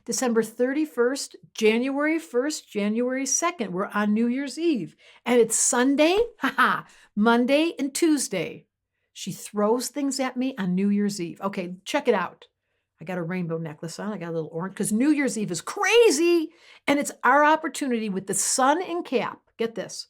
December 31st, January 1st, January 2nd. We're on New Year's Eve. And it's Sunday, haha, Monday, and Tuesday. She throws things at me on New Year's Eve. Okay, check it out. I got a rainbow necklace on. I got a little orange because New Year's Eve is crazy. And it's our opportunity with the sun in Cap. Get this.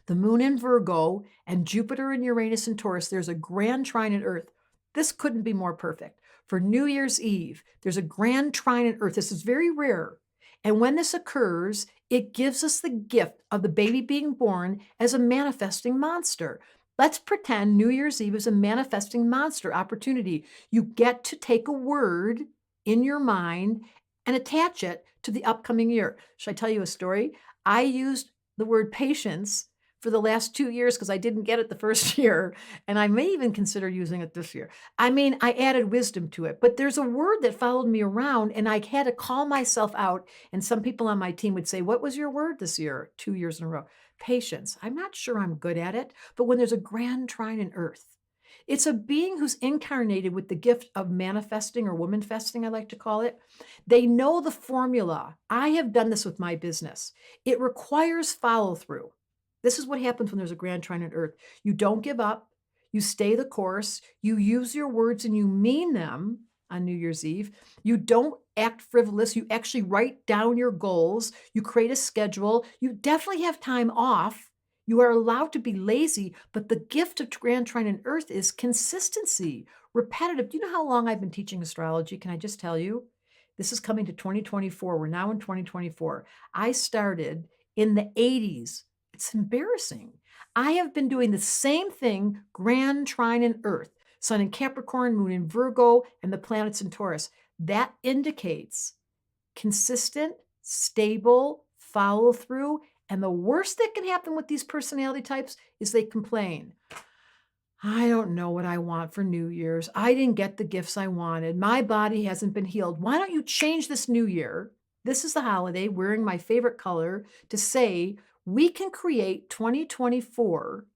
The moon in Virgo and Jupiter and Uranus in Taurus, there's a grand trine in Earth. This couldn't be more perfect. For New Year's Eve, there's a grand trine in Earth. This is very rare. And when this occurs, it gives us the gift of the baby being born as a manifesting monster. Let's pretend New Year's Eve is a manifesting monster opportunity. You get to take a word in your mind and attach it to the upcoming year. Should I tell you a story? I used the word patience for the last 2 years because I didn't get it the first year, and I may even consider using it this year. I mean, I added wisdom to it, but there's a word that followed me around, and I had to call myself out, and some people on my team would say, "What was your word this year?" 2 years in a row. Patience. I'm not sure I'm good at it, but when there's a grand trine in Earth, it's a being who's incarnated with the gift of manifesting or womanfesting, I like to call it. They know the formula. I have done this with my business. It requires follow through. This is what happens when there's a grand trine on Earth. You don't give up. You stay the course. You use your words and you mean them on New Year's Eve. You don't act frivolous. You actually write down your goals. You create a schedule. You definitely have time off. You are allowed to be lazy, but the gift of grand trine on Earth is consistency, repetitive. Do you know how long I've been teaching astrology? Can I just tell you? This is coming to 2024. We're now in 2024. I started in the 80s. It's embarrassing. I have been doing the same thing, grand trine in Earth, Sun in Capricorn, Moon in Virgo, and the planets in Taurus. That indicates consistent, stable follow through. And the worst that can happen with these personality types is they complain. I don't know what I want for New Year's. I didn't get the gifts I wanted. My body hasn't been healed. Why don't you change this New Year? This is the holiday, wearing my favorite color, to say we can create 2024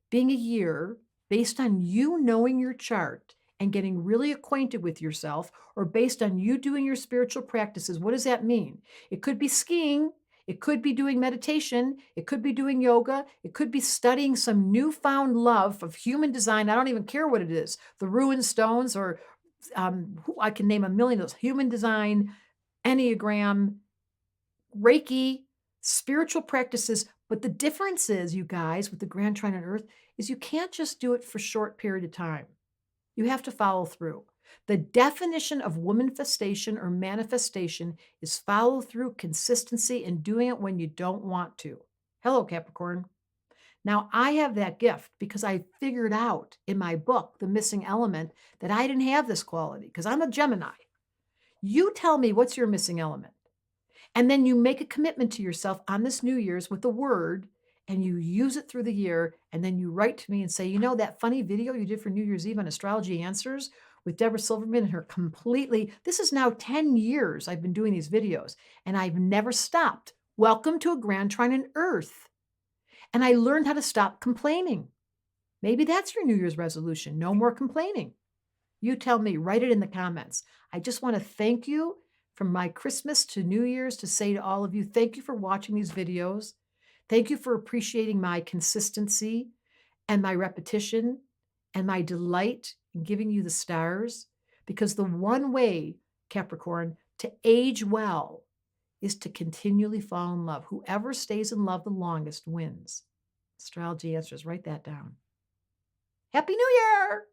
being a year based on you knowing your chart and getting really acquainted with yourself, or based on you doing your spiritual practices. What does that mean? It could be skiing. It could be doing meditation. It could be doing yoga. It could be studying some newfound love of human design. I don't even care what it is. The ruined stones, or I can name a million of those. Human design, Enneagram, Reiki, spiritual practices. But the difference is, you guys, with the grand trine on Earth, is you can't just do it for a short period of time. You have to follow through. The definition of womanifestation or manifestation is follow through, consistency, and doing it when you don't want to. Hello, Capricorn. Now, I have that gift because I figured out in my book, The Missing Element, that I didn't have this quality because I'm a Gemini. You tell me what's your missing element. And then you make a commitment to yourself on this New Year's with a word, and you use it through the year. And then you write to me and say, you know, that funny video you did for New Year's Eve on Astrology Answers with Deborah Silverman and her completely, this is now 10 years I've been doing these videos and I've never stopped. Welcome to a grand trine on Earth. And I learned how to stop complaining. Maybe that's your New Year's resolution. No more complaining. You tell me, write it in the comments. I just want to thank you from my Christmas to New Year's to say to all of you, thank you for watching these videos. Thank you for appreciating my consistency and my repetition and my delight in giving you the stars. Because the one way, Capricorn, to age well is to continually fall in love. Whoever stays in love the longest wins. Astrology Answers, write that down. Happy New Year!